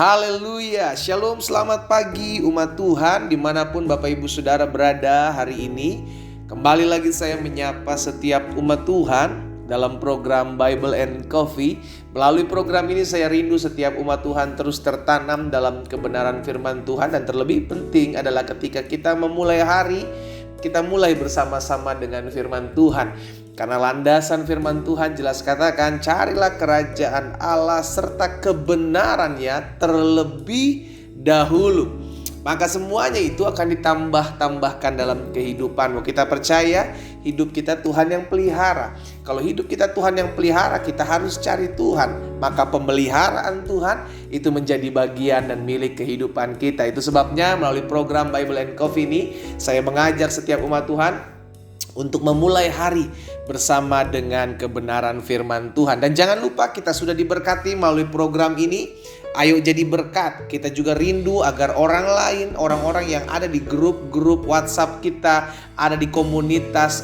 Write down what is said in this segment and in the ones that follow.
Haleluya, Shalom, selamat pagi umat Tuhan dimanapun Bapak Ibu Saudara berada hari ini. Kembali lagi saya menyapa setiap umat Tuhan dalam program Bible and Coffee. Melalui program ini saya rindu setiap umat Tuhan terus tertanam dalam kebenaran firman Tuhan. Dan terlebih penting adalah ketika kita memulai hari, kita mulai bersama-sama dengan firman Tuhan. Karena landasan firman Tuhan jelas katakan, carilah kerajaan Allah serta kebenarannya terlebih dahulu. Maka semuanya itu akan ditambah-tambahkan dalam kehidupan. Kita percaya hidup kita Tuhan yang pelihara. Kalau hidup kita Tuhan yang pelihara, kita harus cari Tuhan. Maka pemeliharaan Tuhan itu menjadi bagian dan milik kehidupan kita. Itu sebabnya melalui program Bible and Coffee ini, saya mengajak setiap umat Tuhan untuk memulai hari bersama dengan kebenaran firman Tuhan. Dan jangan lupa kita sudah diberkati melalui program ini. Ayo jadi berkat. Kita juga rindu agar orang lain, orang-orang yang ada di grup-grup WhatsApp kita, ada di komunitas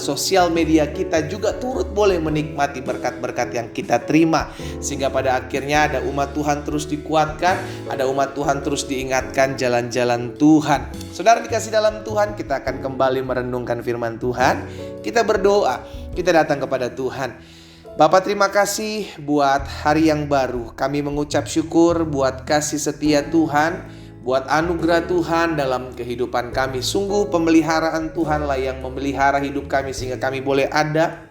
sosial media kita juga turut boleh menikmati berkat-berkat yang kita terima. Sehingga pada akhirnya ada umat Tuhan terus dikuatkan, ada umat Tuhan terus diingatkan jalan-jalan Tuhan. Saudara dikasih dalam Tuhan, kita akan kembali merenungkan firman Tuhan. Kita berdoa, kita datang kepada Tuhan. Bapak, terima kasih buat hari yang baru. Kami mengucap syukur buat kasih setia Tuhan, buat anugerah Tuhan dalam kehidupan kami. Sungguh pemeliharaan Tuhanlah yang memelihara hidup kami sehingga kami boleh ada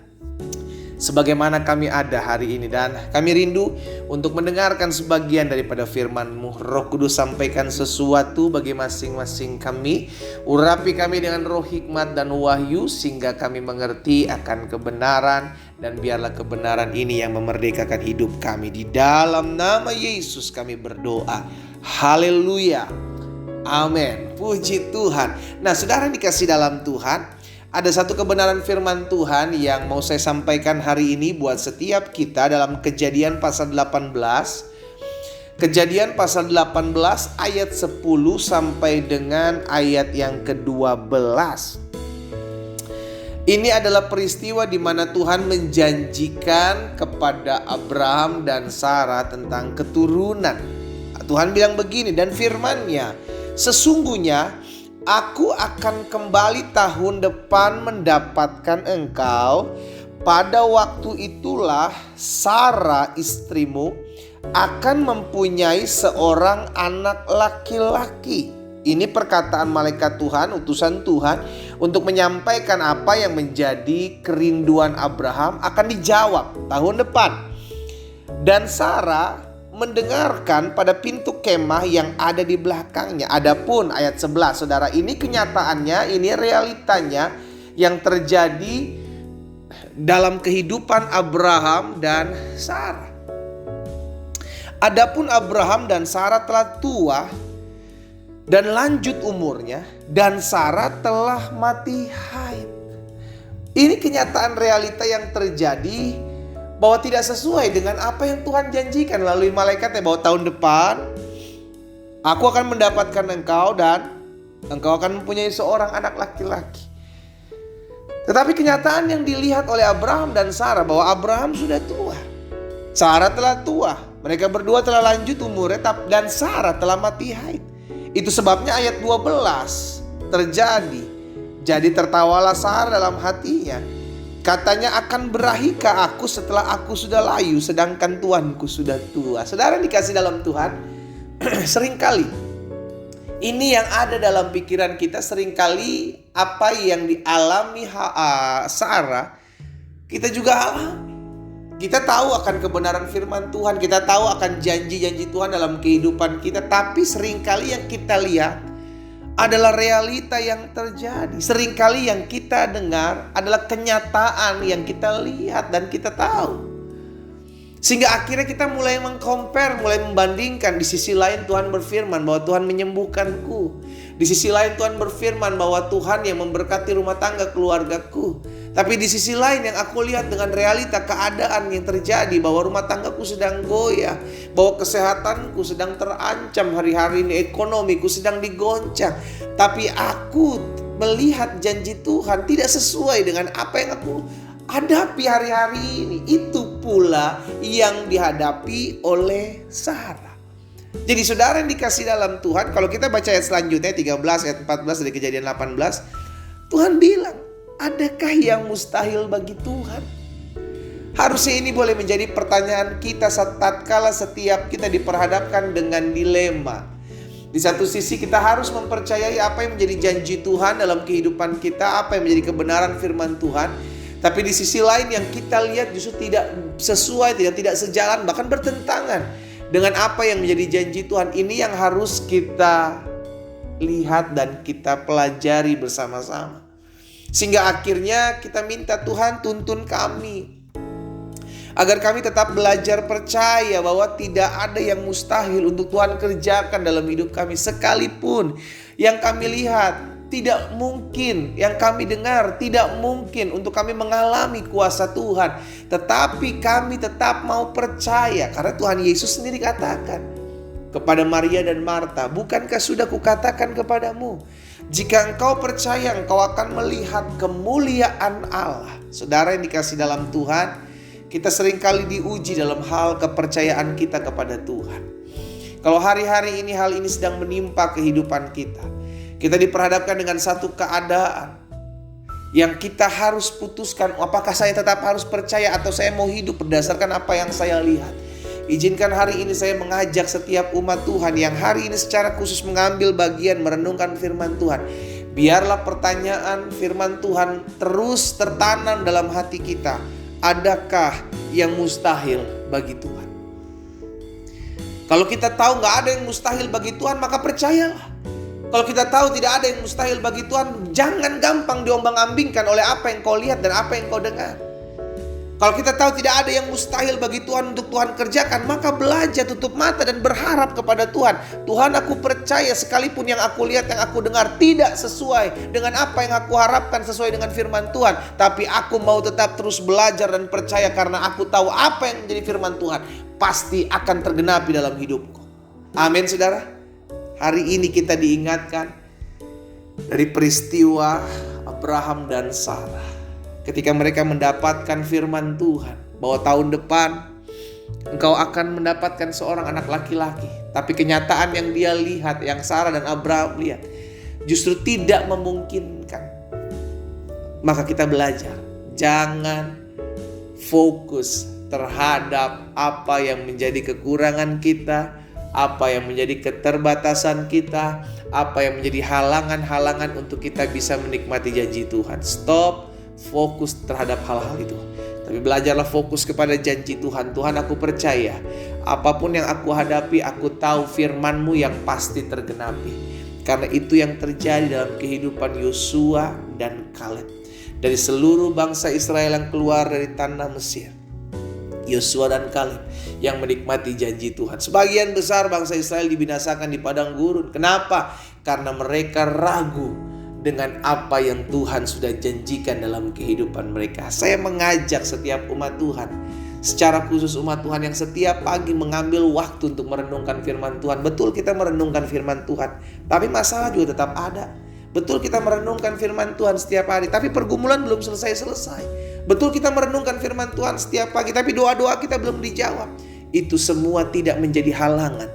sebagaimana kami ada hari ini. Dan kami rindu untuk mendengarkan sebagian daripada firman-Mu. Roh Kudus sampaikan sesuatu bagi masing-masing kami. Urapi kami dengan roh hikmat dan wahyu sehingga kami mengerti akan kebenaran. Dan biarlah kebenaran ini yang memerdekakan hidup kami. Di dalam nama Yesus kami berdoa. Haleluya. Amin. Puji Tuhan. Nah, saudara dikasih dalam Tuhan, ada satu kebenaran firman Tuhan yang mau saya sampaikan hari ini buat setiap kita dalam Kejadian pasal 18. Kejadian pasal 18 ayat 10 sampai dengan ayat yang ke-12. Ini adalah peristiwa di mana Tuhan menjanjikan kepada Abraham dan Sarah tentang keturunan. Tuhan bilang begini, dan firman-Nya, sesungguhnya aku akan kembali tahun depan mendapatkan engkau. Pada waktu itulah Sarah istrimu akan mempunyai seorang anak laki-laki. Ini perkataan malaikat Tuhan, utusan Tuhan untuk menyampaikan apa yang menjadi kerinduan Abraham akan dijawab tahun depan. Dan Sarah mendengarkan pada pintu kemah yang ada di belakangnya. Adapun ayat 11, saudara, ini kenyataannya, ini realitanya yang terjadi dalam kehidupan Abraham dan Sarah. Adapun Abraham dan Sarah telah tua dan lanjut umurnya, dan Sarah telah mati haid. Ini kenyataan realita yang terjadi, bahwa tidak sesuai dengan apa yang Tuhan janjikan melalui malaikatnya, bahwa tahun depan aku akan mendapatkan engkau dan engkau akan mempunyai seorang anak laki-laki. Tetapi kenyataan yang dilihat oleh Abraham dan Sarah, bahwa Abraham sudah tua, Sarah telah tua, mereka berdua telah lanjut umurnya, dan Sarah telah mati haid. Itu sebabnya ayat 12 terjadi. Jadi tertawalah Sarah dalam hatinya. Katanya, akan berahikah aku setelah aku sudah layu, sedangkan Tuanku sudah tua. Saudara dikasih dalam Tuhan, seringkali ini yang ada dalam pikiran kita. Seringkali apa yang dialami Sarah, kita juga alami. Kita tahu akan kebenaran firman Tuhan, kita tahu akan janji-janji Tuhan dalam kehidupan kita. Tapi seringkali yang kita lihat adalah realita yang terjadi. Seringkali yang kita dengar adalah kenyataan yang kita lihat dan kita tahu. Sehingga akhirnya kita mulai mengcompare, mulai membandingkan. Di sisi lain Tuhan berfirman bahwa Tuhan menyembuhkanku. Di sisi lain Tuhan berfirman bahwa Tuhan yang memberkati rumah tangga keluargaku. Tapi di sisi lain yang aku lihat dengan realita keadaan yang terjadi, bahwa rumah tanggaku sedang goyah, bahwa kesehatanku sedang terancam hari-hari ini, ekonomiku sedang digoncang. Tapi aku melihat janji Tuhan tidak sesuai dengan apa yang aku hadapi hari-hari ini. Itu pula yang dihadapi oleh Sarah. Jadi saudara yang dikasih dalam Tuhan, kalau kita baca ayat selanjutnya 13 ayat 14 dari Kejadian 18, Tuhan bilang, adakah yang mustahil bagi Tuhan? Harusnya ini boleh menjadi pertanyaan kita tatkala setiap kita diperhadapkan dengan dilema. Di satu sisi kita harus mempercayai apa yang menjadi janji Tuhan dalam kehidupan kita, apa yang menjadi kebenaran firman Tuhan. Tapi di sisi lain yang kita lihat justru tidak sesuai, tidak sejalan, bahkan bertentangan dengan apa yang menjadi janji Tuhan. Ini yang harus kita lihat dan kita pelajari bersama-sama. Sehingga akhirnya kita minta Tuhan tuntun kami, agar kami tetap belajar percaya bahwa tidak ada yang mustahil untuk Tuhan kerjakan dalam hidup kami. Sekalipun yang kami lihat tidak mungkin, yang kami dengar tidak mungkin untuk kami mengalami kuasa Tuhan, tetapi kami tetap mau percaya. Karena Tuhan Yesus sendiri katakan kepada Maria dan Marta, bukankah sudah kukatakan kepadamu, jika engkau percaya engkau akan melihat kemuliaan Allah. Saudara yang dikasih dalam Tuhan, kita seringkali diuji dalam hal kepercayaan kita kepada Tuhan. Kalau hari-hari ini hal ini sedang menimpa kehidupan kita, kita diperhadapkan dengan satu keadaan yang kita harus putuskan, apakah saya tetap harus percaya atau saya mau hidup berdasarkan apa yang saya lihat. Izinkan hari ini saya mengajak setiap umat Tuhan yang hari ini secara khusus mengambil bagian merenungkan firman Tuhan. Biarlah pertanyaan firman Tuhan terus tertanam dalam hati kita. Adakah yang mustahil bagi Tuhan? Kalau kita tahu gak ada yang mustahil bagi Tuhan, maka percayalah. Kalau kita tahu tidak ada yang mustahil bagi Tuhan, jangan gampang diombang-ambingkan oleh apa yang kau lihat dan apa yang kau dengar. Kalau kita tahu tidak ada yang mustahil bagi Tuhan untuk Tuhan kerjakan, maka belajar tutup mata dan berharap kepada Tuhan. Tuhan, aku percaya sekalipun yang aku lihat, yang aku dengar tidak sesuai dengan apa yang aku harapkan, sesuai dengan firman Tuhan. Tapi aku mau tetap terus belajar dan percaya karena aku tahu apa yang menjadi firman Tuhan pasti akan tergenapi dalam hidupku. Amin saudara. Hari ini kita diingatkan dari peristiwa Abraham dan Sarah. Ketika mereka mendapatkan firman Tuhan bahwa tahun depan engkau akan mendapatkan seorang anak laki-laki. Tapi kenyataan yang dia lihat, yang Sarah dan Abraham lihat, justru tidak memungkinkan. Maka kita belajar, jangan fokus terhadap apa yang menjadi kekurangan kita, apa yang menjadi keterbatasan kita, apa yang menjadi halangan-halangan untuk kita bisa menikmati janji Tuhan. Stop fokus terhadap hal-hal itu, tapi belajarlah fokus kepada janji Tuhan. Tuhan, aku percaya apapun yang aku hadapi, aku tahu firman-Mu yang pasti tergenapi. Karena itu yang terjadi dalam kehidupan Yosua dan Kaleb. Dari seluruh bangsa Israel yang keluar dari tanah Mesir, Yosua dan Kaleb yang menikmati janji Tuhan. Sebagian besar bangsa Israel dibinasakan di padang gurun. Kenapa? Karena mereka ragu dengan apa yang Tuhan sudah janjikan dalam kehidupan mereka. Saya mengajak setiap umat Tuhan, secara khusus umat Tuhan yang setiap pagi mengambil waktu untuk merenungkan firman Tuhan. Betul kita merenungkan firman Tuhan, tapi masalah juga tetap ada. Betul kita merenungkan firman Tuhan setiap hari, tapi pergumulan belum selesai-selesai. Betul kita merenungkan firman Tuhan setiap pagi, tapi doa-doa kita belum dijawab. Itu semua tidak menjadi halangan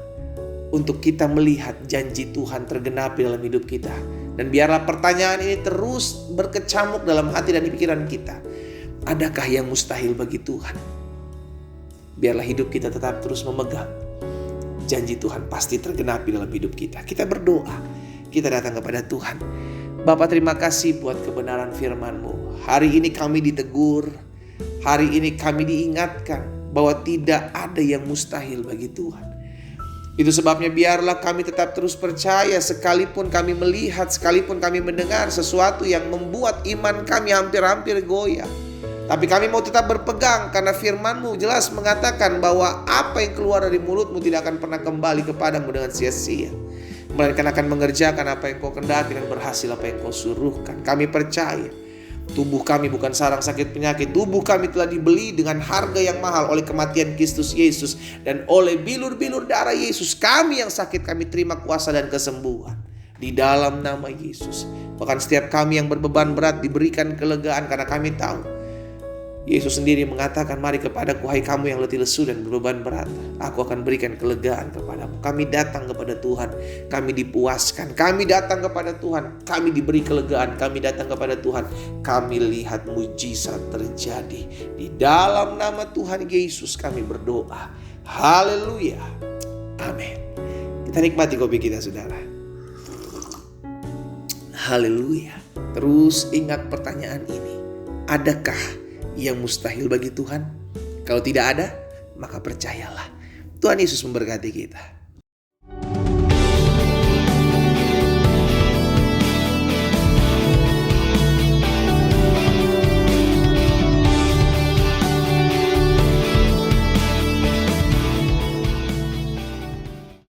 untuk kita melihat janji Tuhan tergenapi dalam hidup kita. Dan biarlah pertanyaan ini terus berkecamuk dalam hati dan pikiran kita. Adakah yang mustahil bagi Tuhan? Biarlah hidup kita tetap terus memegang janji Tuhan pasti tergenapi dalam hidup kita. Kita berdoa, kita datang kepada Tuhan. Bapa, terima kasih buat kebenaran firman-Mu. Hari ini kami ditegur, hari ini kami diingatkan bahwa tidak ada yang mustahil bagi Tuhan. Itu sebabnya biarlah kami tetap terus percaya, sekalipun kami melihat, sekalipun kami mendengar sesuatu yang membuat iman kami hampir-hampir goyah. Tapi kami mau tetap berpegang karena firman-Mu jelas mengatakan bahwa apa yang keluar dari mulut-Mu tidak akan pernah kembali kepadamu dengan sia-sia, melainkan akan mengerjakan apa yang Kau kehendaki dan berhasil apa yang Kau suruhkan. Kami percaya tubuh kami bukan sarang sakit penyakit. Tubuh kami telah dibeli dengan harga yang mahal oleh kematian Kristus Yesus. Dan oleh bilur-bilur darah Yesus, kami yang sakit kami terima kuasa dan kesembuhan di dalam nama Yesus. Bahkan setiap kami yang berbeban berat diberikan kelegaan, karena kami tahu Yesus sendiri mengatakan, mari kepadaku hai kamu yang letih lesu dan berbeban berat, aku akan berikan kelegaan kepadamu. Kami datang kepada Tuhan, kami dipuaskan. Kami datang kepada Tuhan, kami diberi kelegaan. Kami datang kepada Tuhan, kami lihat mujizat terjadi. Di dalam nama Tuhan Yesus kami berdoa. Haleluya. Amin. Kita nikmati kopi kita, saudara. Haleluya. Terus ingat pertanyaan ini. Adakah yang mustahil bagi Tuhan? Kalau tidak ada, maka percayalah. Tuhan Yesus memberkati kita.